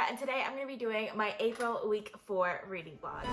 and today I'm going to be doing my April week 4 reading vlog.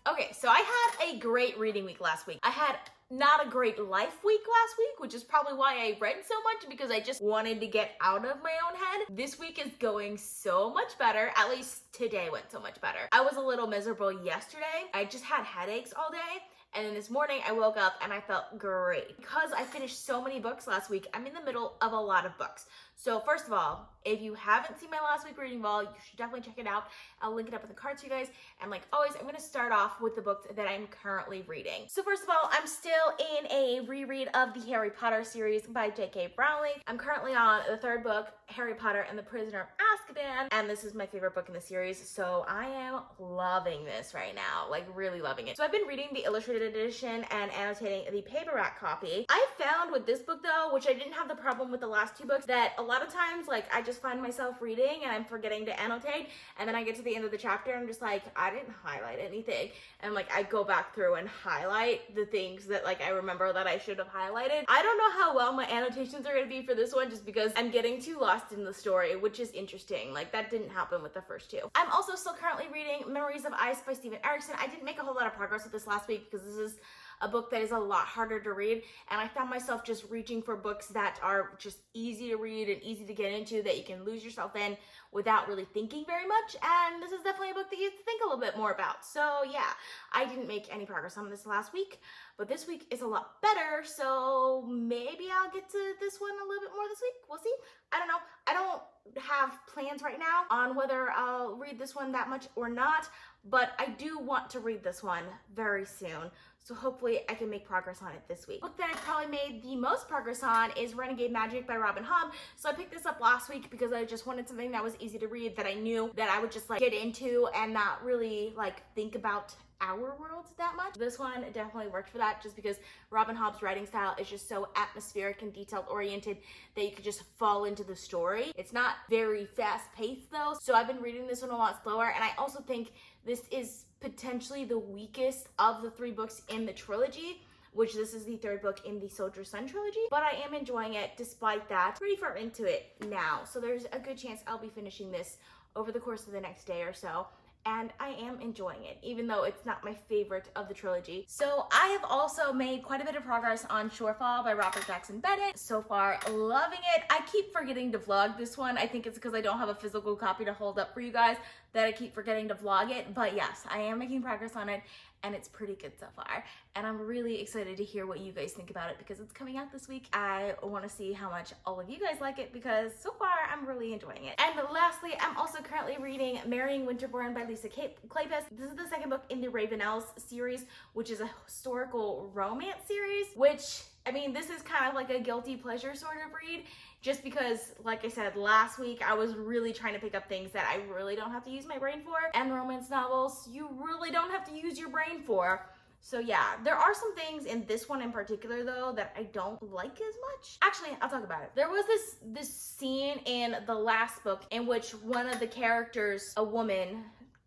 Okay, so I had a great reading week last week. I had not a great life week last week, which is probably why I read so much, because I just wanted to get out of my own head. This week is going so much better. At least today went so much better. I was a little miserable yesterday. I just had headaches all day. And then this morning I woke up and I felt great. Because I finished so many books last week, I'm in the middle of a lot of books. So first of all, if you haven't seen my last week reading vlog, you should definitely check it out. I'll link it up in the cards for you guys. And like always, I'm gonna start off with the books that I'm currently reading. So first of all, I'm still in a reread of the Harry Potter series by J.K. Rowling. I'm currently on the third book, Harry Potter and the Prisoner of Azkaban. And this is my favorite book in the series. So I am loving this right now, like really loving it. So I've been reading the illustrated edition and annotating the paperback copy. I found with this book though, which I didn't have the problem with the last two books, that a lot of times like I just find myself reading and I'm forgetting to annotate, and then I get to the end of the chapter and I'm just like, I didn't highlight anything, and like I go back through and highlight the things that like I remember that I should have highlighted. I don't know how well my annotations are going to be for this one, just because I'm getting too lost in the story, which is interesting. Like that didn't happen with the first two. I'm also still currently reading Memories of Ice by Erikson. I didn't make a whole lot of progress with this last week because this is a book that is a lot harder to read, and I found myself just reaching for books that are just easy to read and easy to get into, that you can lose yourself in without really thinking very much. And this is definitely a book that you have to think a little bit more about. So yeah, I didn't make any progress on this last week, but this week is a lot better, so maybe I'll get to this one a little bit more this week. We'll see. I don't know. I don't have plans right now on whether I'll read this one that much or not, but I do want to read this one very soon. So hopefully I can make progress on it this week. The book that I probably made the most progress on is Renegade Magic by Hobb. So I picked this up last week because I just wanted something that was easy to read, that I knew that I would just like get into and not really like think about our worlds that much. This one definitely worked for that, just because Hobb's writing style is just so atmospheric and detail oriented that you could just fall into the story. It's not very fast paced though, so I've been reading this one a lot slower, and I also think this is potentially the weakest of the three books in the trilogy, which this is the third book in the Soldier Sun trilogy, but I am enjoying it despite that. Pretty far into it now, so there's a good chance I'll be finishing this over the course of the next day or so. And I am enjoying it, even though it's not my favorite of the trilogy. So I have also made quite a bit of progress on Shorefall by Robert Jackson Bennett. So far, loving it. I keep forgetting to vlog this one. I think it's because I don't have a physical copy to hold up for you guys that I keep forgetting to vlog it. But yes, I am making progress on it, and it's pretty good so far. And I'm really excited to hear what you guys think about it, because it's coming out this week. I want to see how much all of you guys like it, because so far I'm really enjoying it. And lastly, I'm also currently reading Marrying Winterborn by Kleypas. This is the second book in the Ravenels series, which is a historical romance series, which, I mean, this is kind of like a guilty pleasure sort of read, just because, like I said, last week I was really trying to pick up things that I really don't have to use my brain for, and romance novels you really don't have to use your brain for. So yeah, there are some things in this one in particular though that I don't like as much. Actually, I'll talk about it. There was this scene in the last book in which one of the characters, a woman,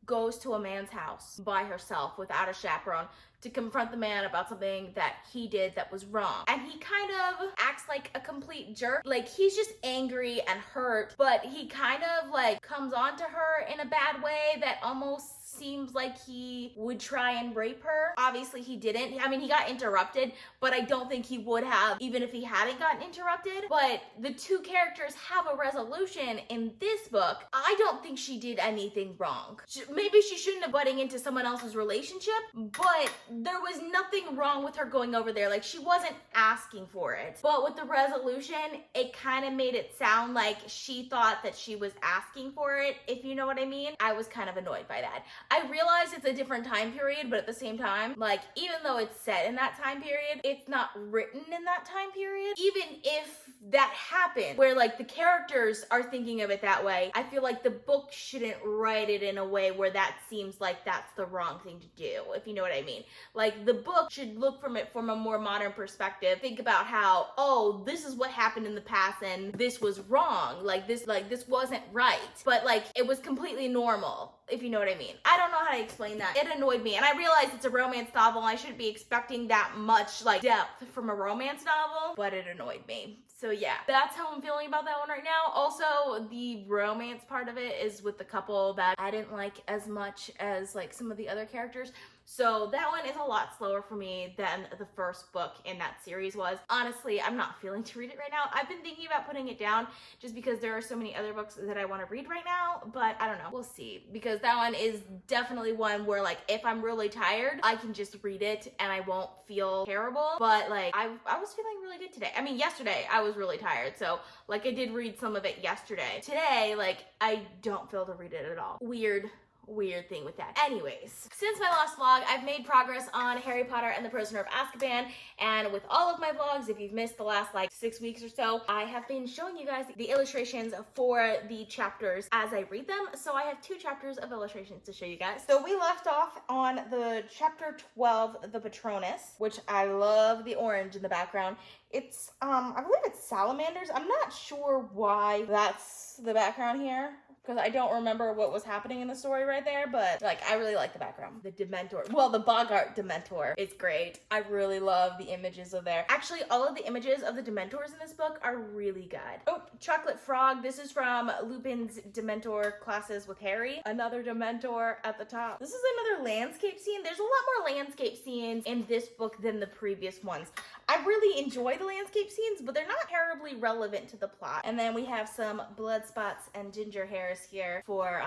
goes to a man's house by herself without a chaperone to confront the man about something that he did that was wrong. And he kind of acts like a complete jerk. Like, he's just angry and hurt, but he kind of like comes on to her in a bad way that almost seems like he would try and rape her. Obviously he didn't. I mean, he got interrupted, but I don't think he would have even if he hadn't gotten interrupted. But the two characters have a resolution in this book. I don't think she did anything wrong. Maybe she shouldn't have butting into someone else's relationship, but there was nothing wrong with her going over there. Like, she wasn't asking for it. But with the resolution, it kind of made it sound like she thought that she was asking for it, if you know what I mean. I was kind of annoyed by that. I realize it's a different time period, but at the same time, like, even though it's set in that time period, it's not written in that time period. Even if that happen, where like the characters are thinking of it that way, I feel like the book shouldn't write it in a way where that seems like that's the wrong thing to do, if you know what I mean. Like the book should look from it from a more modern perspective. Think about how, oh, this is what happened in the past and this was wrong. Like this wasn't right. But like it was completely normal, if you know what I mean. I don't know how to explain that. It annoyed me. And I realized it's a romance novel. I shouldn't be expecting that much like depth from a romance novel, but it annoyed me. So yeah, that's how I'm feeling about that one right now. Also, the romance part of it is with the couple that I didn't like as much as like some of the other characters. So that one is a lot slower for me than the first book in that series was. Honestly, I'm not feeling to read it right now. I've been thinking about putting it down just because there are so many other books that I want to read right now, but I don't know. We'll see, because that one is definitely one where like if I'm really tired, I can just read it and I won't feel terrible. But like I was feeling really good today. I mean, yesterday I was really tired, so like I did read some of it yesterday. Today, like I don't feel to read it at all. Weird thing with that. Anyways, since my last vlog, I've made progress on Harry Potter and the Prisoner of Azkaban, and with all of my vlogs, if you've missed the last like 6 weeks or so, I have been showing you guys the illustrations for the chapters as I read them. So I have 2 chapters of illustrations to show you guys. So we left off on the chapter 12, the Patronus, which I love the orange in the background. It's I believe it's salamanders. I'm not sure why that's the background here, because I don't remember what was happening in the story right there, but like I really like the background. The Dementor, well, the Bogart Dementor, it's great. I really love the images of there. Actually, all of the images of the Dementors in this book are really good. Oh, Chocolate Frog. This is from Lupin's Dementor Classes with Harry. Another Dementor at the top. This is another landscape scene. There's a lot more landscape scenes in this book than the previous ones. I really enjoy the landscape scenes, but they're not terribly relevant to the plot. And then we have some blood spots and ginger hairs here for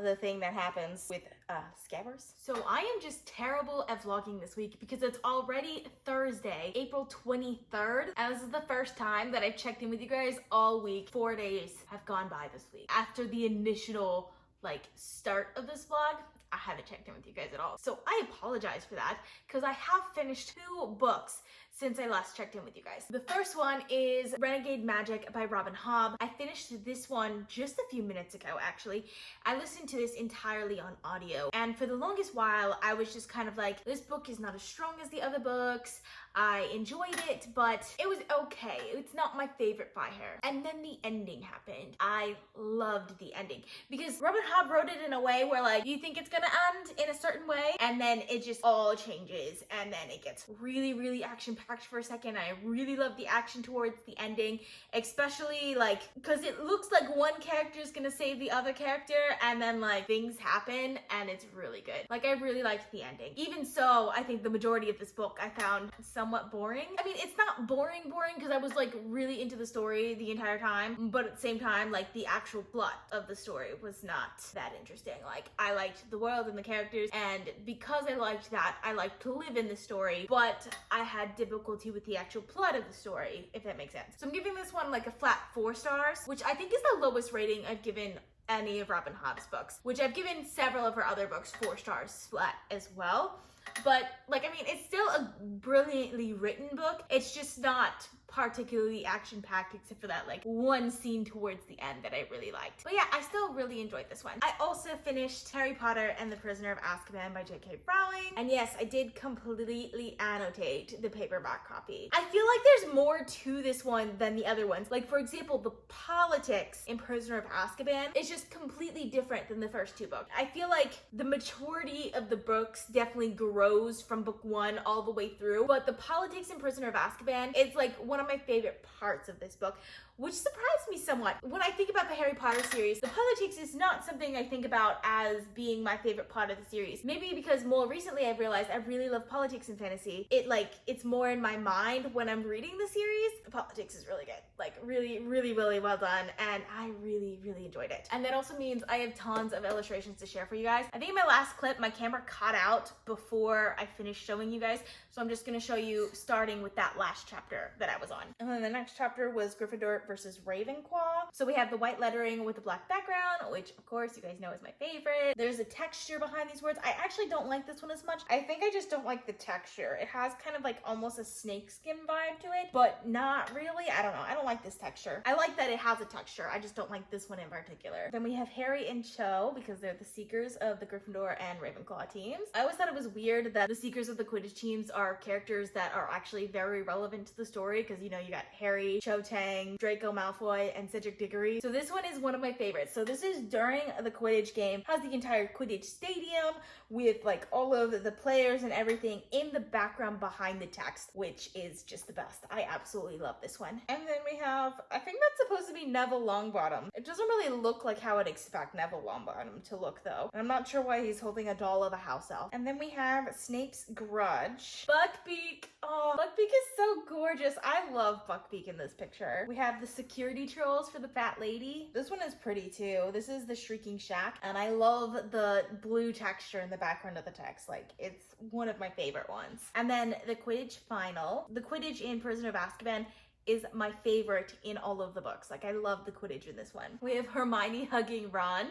the thing that happens with Scabbers. So I am just terrible at vlogging this week because it's already Thursday, April 23rd. And this is the first time that I've checked in with you guys all week. 4 days have gone by this week. After the initial like start of this vlog, I haven't checked in with you guys at all. So I apologize for that, because I have finished 2 books since I last checked in with you guys. The first one is Renegade Magic by Robin Hobb. I finished this one just a few minutes ago, actually. I listened to this entirely on audio, and for the longest while, I was just kind of like, this book is not as strong as the other books. I enjoyed it, but it was okay. It's not my favorite by her. And then the ending happened. I loved the ending because Robin Hobb wrote it in a way where like you think it's gonna end in a certain way, and then it just all changes, and then it gets really, really action-packed for a second. I really love the action towards the ending, especially like because it looks like one character is gonna save the other character, and then like things happen, and it's really good. Like I really liked the ending. Even so, I think the majority of this book I found somewhat boring. I mean, it's not boring because I was like really into the story the entire time, but at the same time, like the actual plot of the story was not that interesting. Like I liked the world and the characters, and because I liked that, I liked to live in the story, but I had difficulty with the actual plot of the story, if that makes sense. So I'm giving this one like a flat 4 stars, which I think is the lowest rating I've given any of Robin Hobb's books, which I've given several of her other books 4 stars flat as well. But like, I mean, it's still a brilliantly written book. It's just not particularly action-packed except for that like one scene towards the end that I really liked. But yeah, I still really enjoyed this one. I also finished Harry Potter and the Prisoner of Azkaban by J.K. Rowling. And yes, I did completely annotate the paperback copy. I feel like there's more to this one than the other ones. Like for example, the politics in Prisoner of Azkaban is just completely different than the first 2 books. I feel like the maturity of the books definitely grows from book 1 all the way through, but the politics in Prisoner of Azkaban is like one of my favorite parts of this book, which surprised me somewhat. When I think about the Harry Potter series, the politics is not something I think about as being my favorite part of the series. Maybe because more recently I've realized I really love politics in fantasy. It's more in my mind when I'm reading the series. The politics is really good. Like really, really, really well done, and I really, really enjoyed it. And that also means I have tons of illustrations to share for you guys. I think in my last clip, my camera cut out before I finished showing you guys, so I'm just gonna show you starting with that last chapter that I was on. And then the next chapter was Gryffindor versus Ravenclaw. So we have the white lettering with the black background, which of course you guys know is my favorite. There's a texture behind these words. I actually don't like this one as much. I think I just don't like the texture. It has kind of like almost a snakeskin vibe to it, but not really. I don't know. I don't like this texture. I like that it has a texture. I just don't like this one in particular. Then we have Harry and Cho because they're the Seekers of the Gryffindor and Ravenclaw teams. I always thought it was weird that the Seekers of the Quidditch teams are characters that are actually very relevant to the story because, you know, you got Harry, Cho Chang, Draco Malfoy, and Cedric Diggory. So this one is one of my favorites. So this is during the Quidditch game, has the entire Quidditch stadium with like all of the players and everything in the background behind the text, which is just the best. I absolutely love this one. And then we have, I think that's supposed to be Neville Longbottom. It doesn't really look like how I'd expect Neville Longbottom to look though. And I'm not sure why he's holding a doll of a house elf. And then we have Snape's Grudge. Buckbeak. Oh, Buckbeak is so gorgeous. I love Buckbeak in this picture. We have the security trolls for the fat lady. This one is pretty too. This is the Shrieking Shack. And I love the blue texture in the background of the text. Like, it's one of my favorite ones. And then the Quidditch final. The Quidditch in Prisoner of Azkaban is my favorite in all of the books. Like, I love the Quidditch in this one. We have Hermione hugging Ron,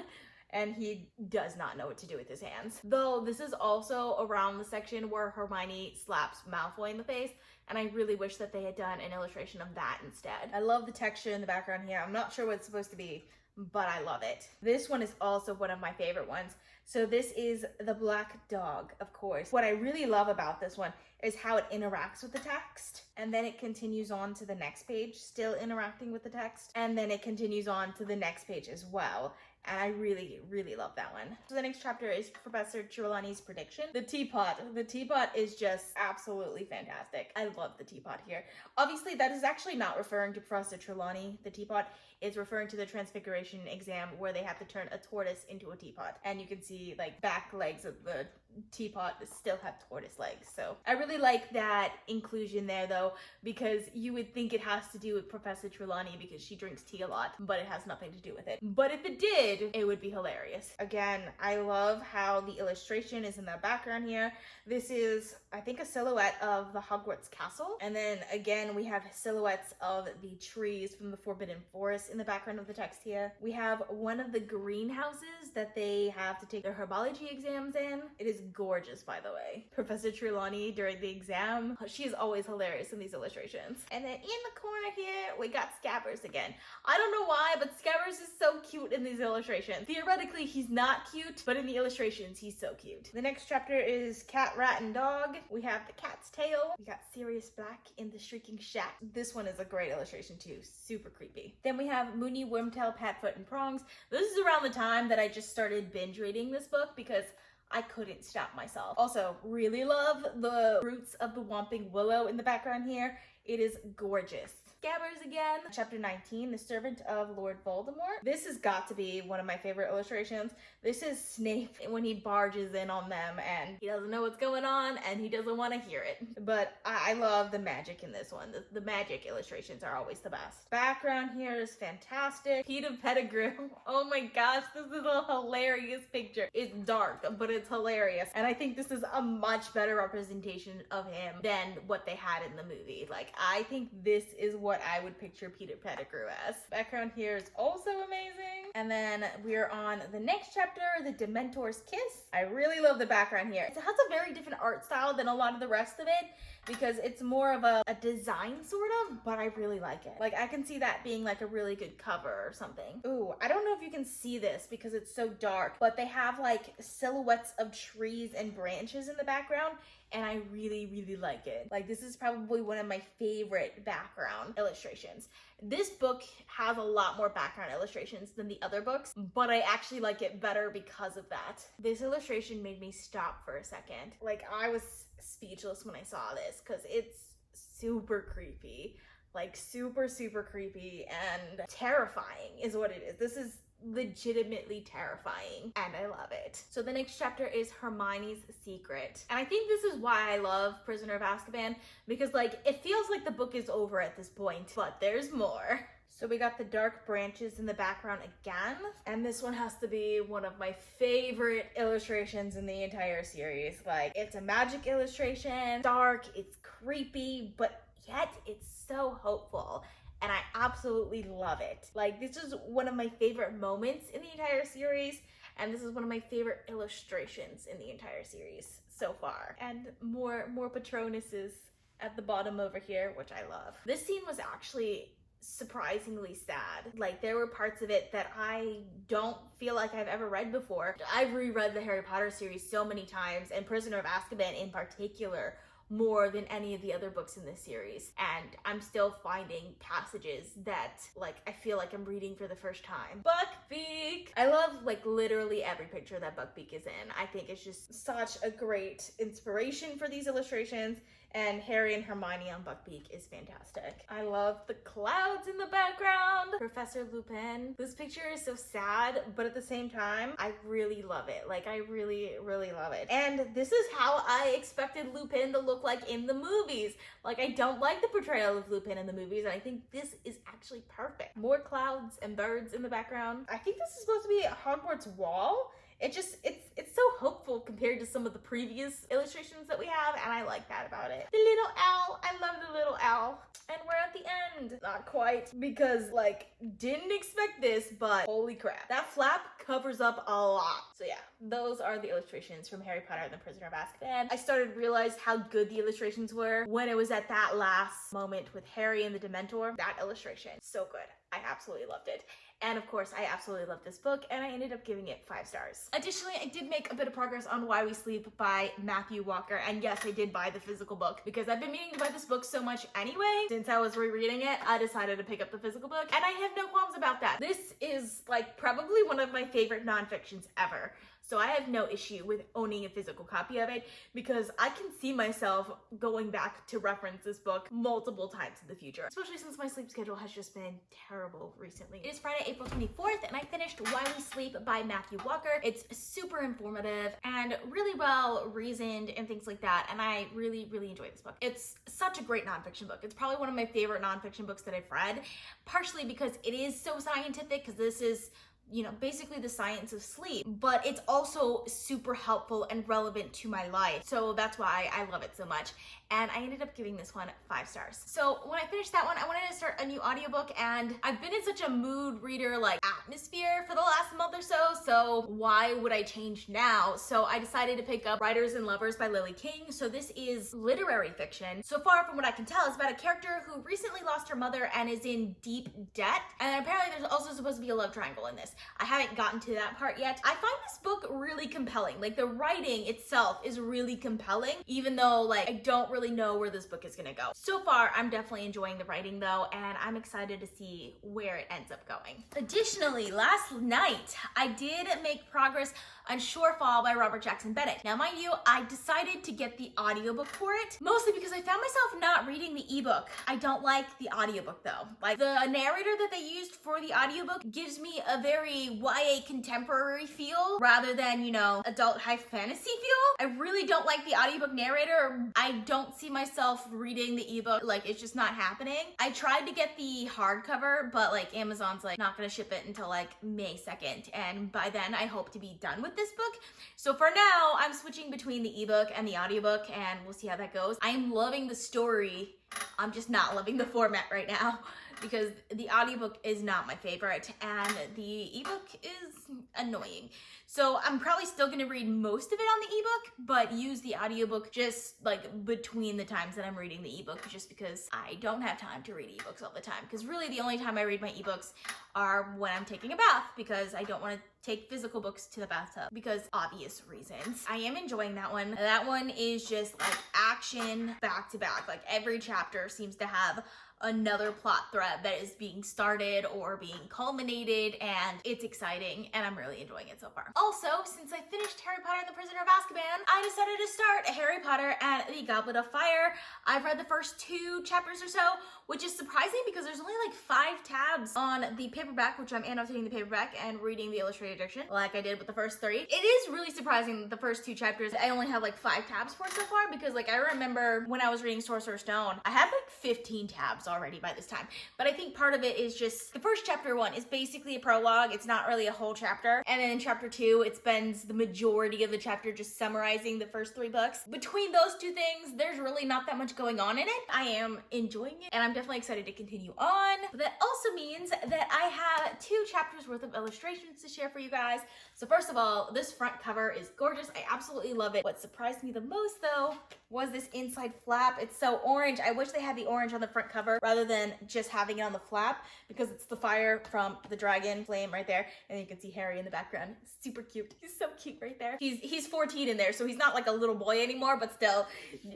and he does not know what to do with his hands. Though this is also around the section where Hermione slaps Malfoy in the face, and I really wish that they had done an illustration of that instead. I love the texture in the background here. I'm not sure what it's supposed to be, but I love it. This one is also one of my favorite ones. So this is the Black Dog, of course. What I really love about this one is how it interacts with the text. And then it continues on to the next page, still interacting with the text. And then it continues on to the next page as well. And I really, really love that one. So the next chapter is Professor Trelawney's prediction. The teapot. The teapot is just absolutely fantastic. I love the teapot here. Obviously, that is actually not referring to Professor Trelawney. The teapot is referring to the Transfiguration exam where they have to turn a tortoise into a teapot. And you can see like back legs of the teapot still have tortoise legs. So I really like that inclusion there though, because you would think it has to do with Professor Trelawney because she drinks tea a lot, but it has nothing to do with it. But if it did, it would be hilarious. Again, I love how the illustration is in the background here. This is, I think, a silhouette of the Hogwarts castle. And then again, we have silhouettes of the trees from the Forbidden Forest in the background of the text here. We have one of the greenhouses that they have to take their herbology exams in. It is gorgeous, by the way. Professor Trelawney during the exam. She's always hilarious in these illustrations. And then in the corner here, we got Scabbers again. I don't know why, but Scabbers is so cute in these illustrations. Theoretically, he's not cute, but in the illustrations, he's so cute. The next chapter is Cat, Rat, and Dog. We have the cat's tail. We got Sirius Black in the Shrieking Shack. This one is a great illustration too. Super creepy. Then we have Moony, Wormtail, Patfoot, and Prongs. This is around the time that I just started binge reading this book because I couldn't stop myself. Also, really love the roots of the Whomping Willow in the background here. It is gorgeous. Scabbers again. Chapter 19, The Servant of Lord Voldemort. This has got to be one of my favorite illustrations. This is Snape when he barges in on them and he doesn't know what's going on and he doesn't want to hear it. But I love the magic in this one. The magic illustrations are always the best. Background here is fantastic. Peter Pettigrew. Oh my gosh, this is a hilarious picture. It's dark, but it's hilarious. And I think this is a much better representation of him than what they had in the movie. Like, I think this is what I would picture Peter Pettigrew as. Background here is also amazing. And then we're on the next chapter, The Dementor's Kiss. I really love the background here. It has a very different art style than a lot of the rest of it because it's more of a design sort of, but I really like it. Like, I can see that being like a really good cover or something. Ooh, I don't know if you can see this because it's so dark, but they have like silhouettes of trees and branches in the background, and I really, really like it. Like, this is probably one of my favorite background illustrations. This book has a lot more background illustrations than the other books, but I actually like it better because of that. This illustration made me stop for a second. Like, I was speechless when I saw this because it's super creepy. Like, super, super creepy and terrifying is what it is. This is legitimately terrifying and I love it. So the next chapter is Hermione's Secret. And I think this is why I love Prisoner of Azkaban, because like it feels like the book is over at this point, but there's more. So we got the dark branches in the background again, and this one has to be one of my favorite illustrations in the entire series. Like, it's a magic illustration, dark, it's creepy, but yet it's so hopeful. and I absolutely love it. Like, this is one of my favorite moments in the entire series, and this is one of my favorite illustrations in the entire series so far. And more Patronuses at the bottom over here, which I love. This scene was actually surprisingly sad. Like, there were parts of it that I don't feel like I've ever read before. I've reread the Harry Potter series so many times, and Prisoner of Azkaban in particular, more than any of the other books in this series, and I'm still finding passages that, like, I feel like I'm reading for the first time. Buckbeak! I love, like, literally every picture that Buckbeak is in. I think it's just such a great inspiration for these illustrations, and Harry and Hermione on Buckbeak is fantastic. I love the clouds in the background. Professor Lupin. This picture is so sad, but at the same time, I really love it. Like, I really love it. And this is how I expected Lupin to look like in the movies. Like, I don't like the portrayal of Lupin in the movies, and I think this is actually perfect. More clouds and birds in the background. I think this is supposed to be a Hogwarts wall. It's so hopeful compared to some of the previous illustrations that we have, and I like that about it. The little owl, I love the little owl. And we're at the end. Not quite, because, like, didn't expect this, but holy crap. That flap covers up a lot. So yeah, those are the illustrations from Harry Potter and the Prisoner of Azkaban. I started to realize how good the illustrations were when it was at that last moment with Harry and the Dementor. That illustration, so good. I absolutely loved it. And of course, I absolutely love this book, and I ended up giving it 5 stars. Additionally, I did make a bit of progress on Why We Sleep by Matthew Walker, and yes, I did buy the physical book because I've been meaning to buy this book so much anyway. Since I was rereading it, I decided to pick up the physical book, and I have no qualms about that. This is, like, probably one of my favorite nonfictions ever. So I have no issue with owning a physical copy of it because I can see myself going back to reference this book multiple times in the future, especially since my sleep schedule has just been terrible recently. It is Friday, April 24th, and I finished Why We Sleep by Matthew Walker. It's super informative and really well reasoned and things like that, and I really enjoy this book. It's such a great nonfiction book. It's probably one of my favorite nonfiction books that I've read, partially because it is so scientific, because this is, you know, basically the science of sleep, but it's also super helpful and relevant to my life. So that's why I love it so much. And I ended up giving this one 5 stars. So when I finished that one, I wanted to start a new audiobook, and I've been in such a mood reader like atmosphere for the last month or so why would I change now? So I decided to pick up Writers and Lovers by Lily King. So this is literary fiction. So far from what I can tell, it's about a character who recently lost her mother and is in deep debt. And apparently there's also supposed to be a love triangle in this. I haven't gotten to that part yet. I find this book really compelling. Like, the writing itself is really compelling, even though, like, I don't really know where this book is gonna go. So far, I'm definitely enjoying the writing though, and I'm excited to see where it ends up going. Additionally, last night, I did make progress on Shorefall by Robert Jackson Bennett. Now, mind you, I decided to get the audiobook for it, mostly because I found myself not reading the ebook. I don't like the audiobook though. Like, the narrator that they used for the audiobook gives me a very YA contemporary feel rather than, you know, adult high fantasy feel. I really don't like the audiobook narrator. I don't see myself reading the ebook. Like, it's just not happening. I tried to get the hardcover, but like Amazon's like not gonna ship it until like May 2nd, and by then I hope to be done with this book. So for now, I'm switching between the ebook and the audiobook, and we'll see how that goes. I am loving the story. I'm just not loving the format right now because the audiobook is not my favorite and the ebook is annoying. So I'm probably still gonna read most of it on the ebook, but use the audiobook just like between the times that I'm reading the ebook, just because I don't have time to read ebooks all the time. Because really the only time I read my ebooks are when I'm taking a bath, because I don't want to take physical books to the bathtub because obvious reasons. I am enjoying that one. That one is just like action back to back. Like, every chapter seems to have another plot thread that is being started or being culminated, and it's exciting, and I'm really enjoying it so far. Also, since I finished Harry Potter and the Prisoner of Azkaban, I decided to start Harry Potter and the Goblet of Fire. I've read the first 2 chapters or so, which is surprising because there's only like 5 tabs on the paperback, which I'm annotating the paperback and reading the illustrated edition like I did with the first 3. It is really surprising that the first 2 chapters I only have like 5 tabs for so far, because like I remember when I was reading Sorcerer's Stone, I had like 15 tabs already by this time. But I think part of it is just the first chapter 1 is basically a prologue. It's not really a whole chapter. And then in chapter 2, it spends the majority of the chapter just summarizing the first 3 books. Between those two things, there's really not that much going on in it. I am enjoying it, and I'm definitely excited to continue on. But that also means that I have 2 chapters worth of illustrations to share for you guys. So first of all, this front cover is gorgeous. I absolutely love it. What surprised me the most though was this inside flap. It's so orange. I wish they had the orange on the front cover rather than just having it on the flap, because it's the fire from the dragon flame right there. And you can see Harry in the background. Super cute. He's so cute right there. He's 14 in there, so he's not like a little boy anymore, but still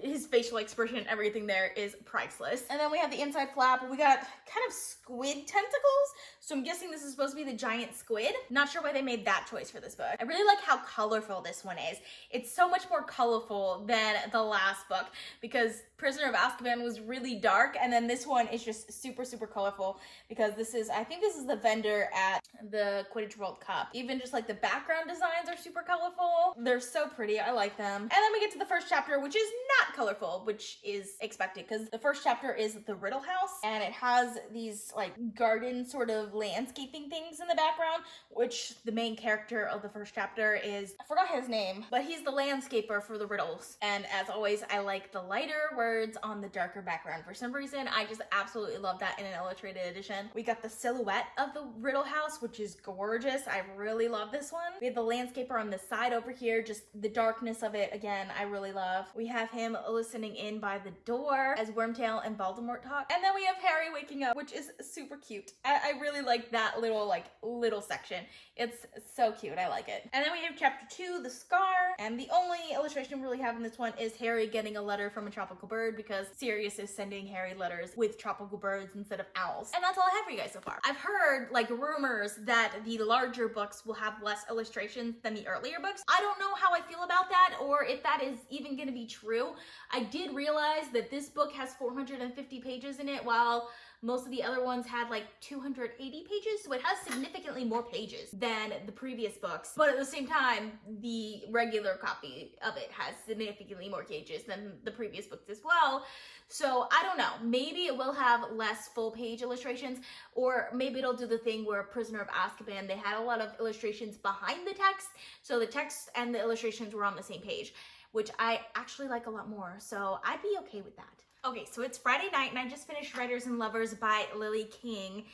his facial expression and everything there is priceless. And then we have the inside flap. We got kind of squid tentacles. So I'm guessing this is supposed to be the giant squid. Not sure why they made that choice for this book. I really like how colorful this one is. It's so much more colorful than the last book, because Prisoner of Azkaban was really dark, and then this one is just super, super colorful, because I think this is the vendor at the Quidditch World Cup. Even just like the background designs are super colorful. They're so pretty. I like them. And then we get to the first chapter, which is not colorful, which is expected, because the first chapter is the Riddle House, and it has these like garden sort of landscaping things in the background, which the main character of the first chapter is, I forgot his name, but he's the landscaper for the riddles. And as always, I like the lighter words on the darker background. For some reason, I just absolutely love that in an illustrated edition. We got the silhouette of the Riddle House, which is gorgeous. I really love this one. We have the landscaper on the side over here, just the darkness of it, again, I really love. We have him listening in by the door as Wormtail and Voldemort talk. And then we have Harry waking up, which is super cute. I really like that little section. It's so cute. I like it. And then we have chapter 2, The Scar. And the only illustration we really have in this one is Harry getting a letter from a tropical bird, because Sirius is sending Harry letters with tropical birds instead of owls. And that's all I have for you guys so far. I've heard like rumors that the larger books will have less illustrations than the earlier books. I don't know how I feel about that, or if that is even going to be true. I did realize that this book has 450 pages in it, while most of the other ones had like 280 pages, so it has significantly more pages than the previous books. But at the same time, the regular copy of it has significantly more pages than the previous books as well. So I don't know, maybe it will have less full page illustrations, or maybe it'll do the thing where Prisoner of Azkaban, they had a lot of illustrations behind the text, so the text and the illustrations were on the same page, which I actually like a lot more, so I'd be okay with that. Okay, so it's Friday night and I just finished Writers and Lovers by Lily King.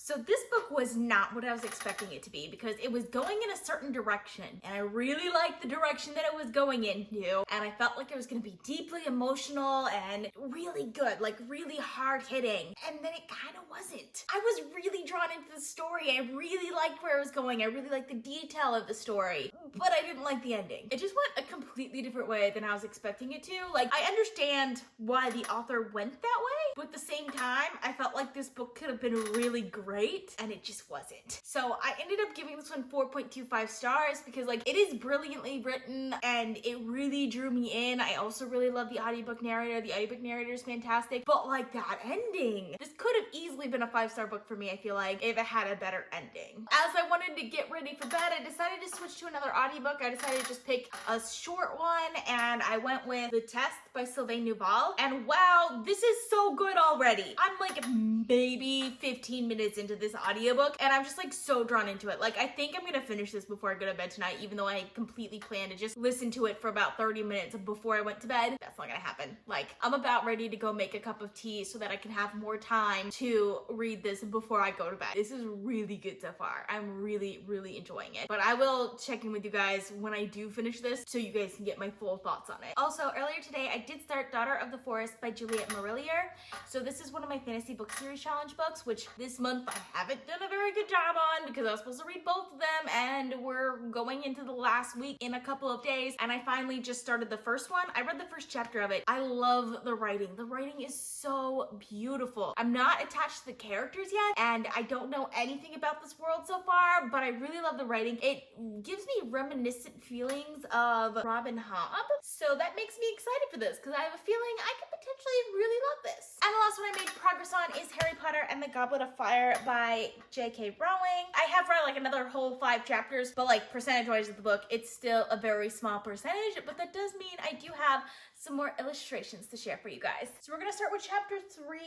So this book was not what I was expecting it to be, because it was going in a certain direction, and I really liked the direction that it was going into, and I felt like it was going to be deeply emotional and really good, like really hard-hitting, and then it kind of wasn't. I was really drawn into the story. I really liked where it was going. I really liked the detail of the story, but I didn't like the ending. It just went a completely different way than I was expecting it to. Like, I understand why the author went that way, but at the same time, I felt like this book could have been really great, and it just wasn't. So I ended up giving this one 4.25 stars, because like it is brilliantly written and it really drew me in. I also really love the audiobook narrator. The audiobook narrator is fantastic, but like that ending, this could have easily been a 5-star book for me, I feel like, if it had a better ending. As I wanted to get ready for bed, I decided to switch to another audiobook. I decided to just pick a short one, and I went with The Test by Sylvain Neuval, and wow, this is so good already. I'm like maybe 15 minutes into this audiobook, and I'm just like so drawn into it. Like, I think I'm gonna finish this before I go to bed tonight, even though I completely planned to just listen to it for about 30 minutes before I went to bed. That's not gonna happen. Like, I'm about ready to go make a cup of tea so that I can have more time to read this before I go to bed. This is really good so far. I'm really, really enjoying it. But I will check in with you guys when I do finish this so you guys can get my full thoughts on it. Also, earlier today, I did start Daughter of the Forest by Juliet Marillier. So this is one of my fantasy book series challenge books, which this month I haven't done a very good job on, because I was supposed to read both of them, and we're going into the last week in a couple of days, and I finally just started the first one. I read the first chapter of it. I love the writing. The writing is so beautiful. I'm not attached to the characters yet, and I don't know anything about this world so far, but I really love the writing. It gives me reminiscent feelings of Robin Hobb, so that makes me excited for this, because I have a feeling I could potentially really love this. And the last one I made progress on is Harry Potter and the Goblet of Fire by J.K. Rowling. I have read like another whole 5 chapters, but like percentage-wise of the book, it's still a very small percentage, but that does mean I do have some more illustrations to share for you guys. So we're gonna start with chapter 3,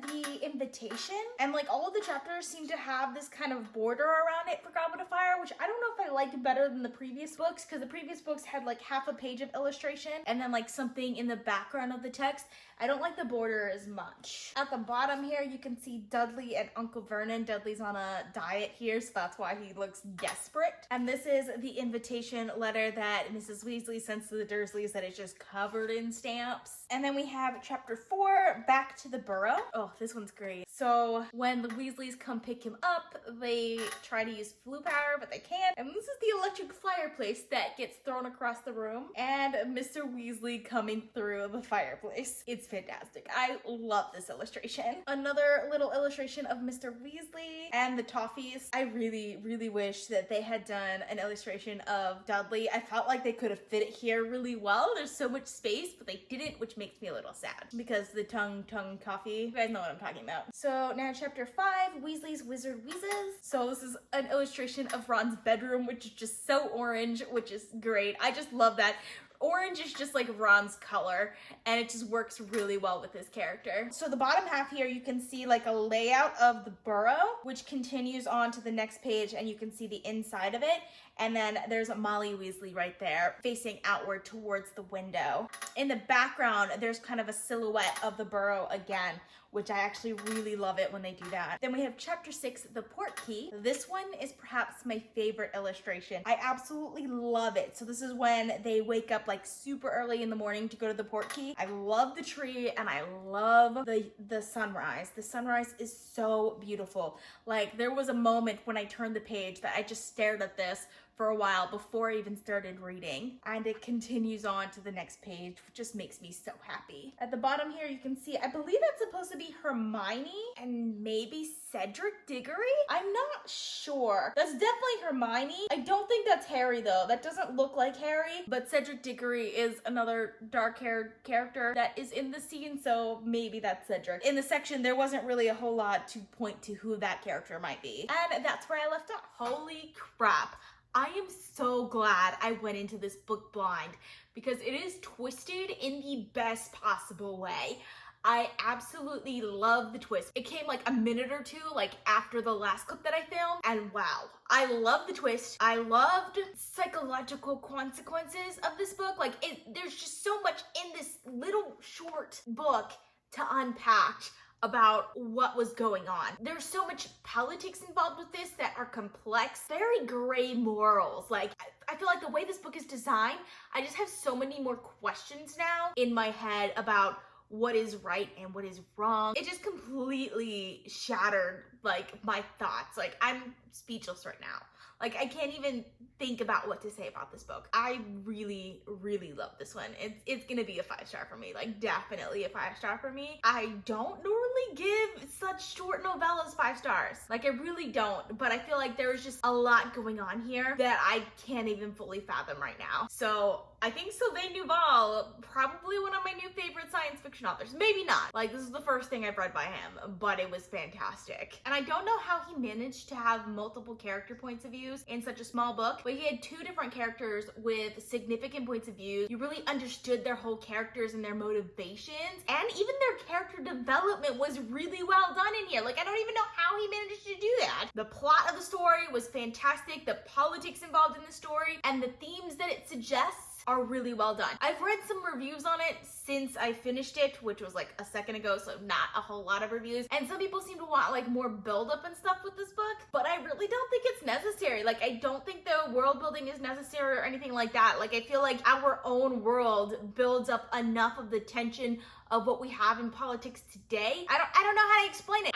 The Invitation. And like all of the chapters seem to have this kind of border around it for Goblet of Fire, which I don't know if I like better than the previous books, because the previous books had like half a page of illustration and then like something in the background of the text. I don't like the border as much. At the bottom here, you can see Dudley and Uncle Vernon. Dudley's on a diet here, so that's why he looks desperate. And this is the invitation letter that Mrs. Weasley sends to the Dursleys that is just covered in stamps. And then we have chapter 4, Back to the Burrow. Oh, this one's great. So when the Weasleys come pick him up, they try to use Floo power, but they can't. And this is the electric fireplace that gets thrown across the room. And Mr. Weasley coming through the fireplace. It's fantastic. I love this illustration. Another little illustration of Mr. Weasley and the Toffees. I really, really wish that they had done an illustration of Dudley. I felt like they could have fit it here really well. There's so much space, but they didn't, which makes me a little sad because the tongue coffee. You guys know what I'm talking about. So now chapter 5, Weasley's Wizard Wheezes. So this is an illustration of Ron's bedroom, which is just so orange, which is great. I just love that. Orange is just like Ron's color, and it just works really well with his character. So the bottom half here, you can see like a layout of the burrow, which continues on to the next page, and you can see the inside of it. And then there's Molly Weasley right there, facing outward towards the window. In the background, there's kind of a silhouette of the burrow again, which I actually really love it when they do that. Then we have chapter 6, The Portkey. This one is perhaps my favorite illustration. I absolutely love it. So this is when they wake up like super early in the morning to go to the Portkey. I love the tree and I love the sunrise. The sunrise is so beautiful. Like there was a moment when I turned the page that I just stared at this for a while before I even started reading. And it continues on to the next page, which just makes me so happy. At the bottom here, you can see, I believe that's supposed to be Hermione and maybe Cedric Diggory? I'm not sure. That's definitely Hermione. I don't think that's Harry though. That doesn't look like Harry, but Cedric Diggory is another dark-haired character that is in the scene, so maybe that's Cedric. In the section, there wasn't really a whole lot to point to who that character might be. And that's where I left off. Holy crap. I am so glad I went into this book blind because it is twisted in the best possible way. I absolutely love the twist. It came like a minute or two like after the last clip that I filmed, and wow, I love the twist. I loved psychological consequences of this book. Like there's just so much in this little short book to unpack about what was going on. There's so much politics involved with this that are complex, very gray morals. Like, I feel like the way this book is designed, I just have so many more questions now in my head about what is right and what is wrong. It just completely shattered like my thoughts. Like I'm speechless right now. Like I can't even think about what to say about this book. I really, really love this one. It's gonna be a 5-star for me. Like definitely a 5-star for me. I don't normally give such short novellas 5 stars. Like I really don't, but I feel like there's just a lot going on here that I can't even fully fathom right now. So I think Sylvain Neuval, probably one of my new favorite science fiction authors. Maybe not. Like this is the first thing I've read by him, but it was fantastic. And I don't know how he managed to have multiple character points of views in such a small book, but he had 2 different characters with significant points of view. You really understood their whole characters and their motivations, and even their character development was really well done in here. Like I don't even know how he managed to do that. The plot of the story was fantastic. The politics involved in the story and the themes that it suggests are really well done. I've read some reviews on it since I finished it, which was like a second ago, so not a whole lot of reviews. And some people seem to want like more build-up and stuff with this book, but I really don't think it's necessary. Like I don't think the world building is necessary or anything like that. Like I feel like our own world builds up enough of the tension of what we have in politics today. I don't know how to explain it.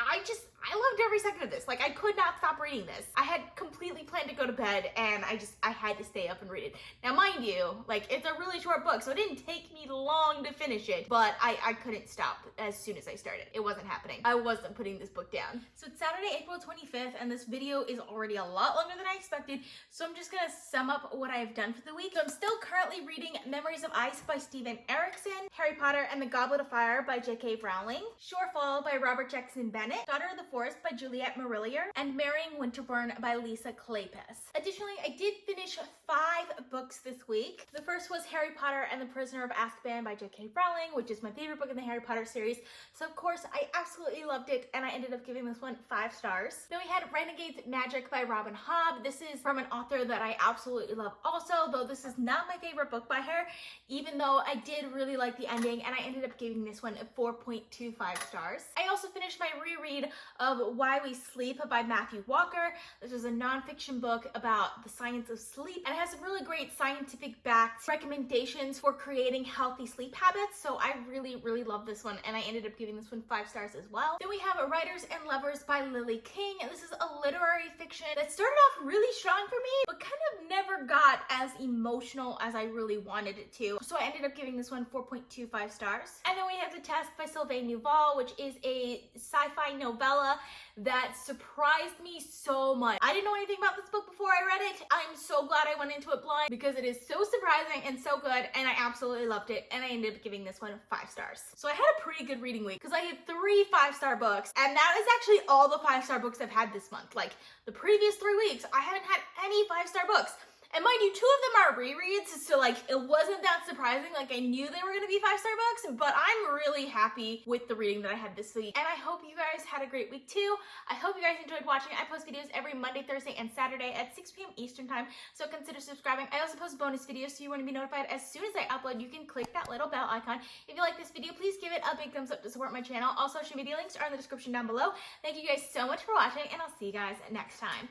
I loved every second of this. Like I could not stop reading this. I had completely planned to go to bed and I had to stay up and read it. Now mind you, like it's a really short book, so it didn't take me long to finish it, but I couldn't stop as soon as I started. It wasn't happening. I wasn't putting this book down. So it's Saturday, April 25th, and this video is already a lot longer than I expected, so I'm just gonna sum up what I've done for the week. So I'm still currently reading Memories of Ice by Stephen Erikson, Harry Potter and the Goblet of Fire by J.K. Rowling, Shorefall by Robert Jackson Bennett, Daughter of the Forest by Juliet Marillier, and Marrying Winterborn by Lisa Kleypas. Additionally, I did finish 5 books this week. The first was Harry Potter and the Prisoner of Azkaban by J.K. Rowling, which is my favorite book in the Harry Potter series. So of course, I absolutely loved it, and I ended up giving this one 5 stars. Then we had Renegade's Magic by Hobb. This is from an author that I absolutely love also, though this is not my favorite book by her, even though I did really like the ending, and I ended up giving this one a 4.25 stars. I also finished my reread of Why We Sleep by Matthew Walker. This is a nonfiction book about the science of sleep, and it has some really great scientific backed recommendations for creating healthy sleep habits, so I really love this one, and I ended up giving this one 5 stars as well. Then we have Writers and Lovers by Lily King, and this is a literary fiction that started off really strong for me, but kind of never got as emotional as I really wanted it to, so I ended up giving this one 4.25 stars. And then we have The Test by Sylvain Neuval, which is a sci-fi novella that surprised me so much. I didn't know anything about this book before I read it. I'm so glad I went into it blind because it is so surprising and so good, and I absolutely loved it, and I ended up giving this one 5 stars. So I had a pretty good reading week because I had 3 5-star books, and that is actually all the 5-star books I've had this month. Like the previous 3 weeks, I haven't had any 5-star books. And mind you, 2 of them are rereads, so like it wasn't that surprising. Like I knew they were gonna be 5-star books, but I'm really happy with the reading that I had this week. And I hope you guys had a great week too. I hope you guys enjoyed watching. I post videos every Monday, Thursday, and Saturday at 6 p.m. Eastern time, so consider subscribing. I also post bonus videos, so you want to be notified as soon as I upload. You can click that little bell icon. If you like this video, please give it a big thumbs up to support my channel. All social media links are in the description down below. Thank you guys so much for watching, and I'll see you guys next time.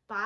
Bye.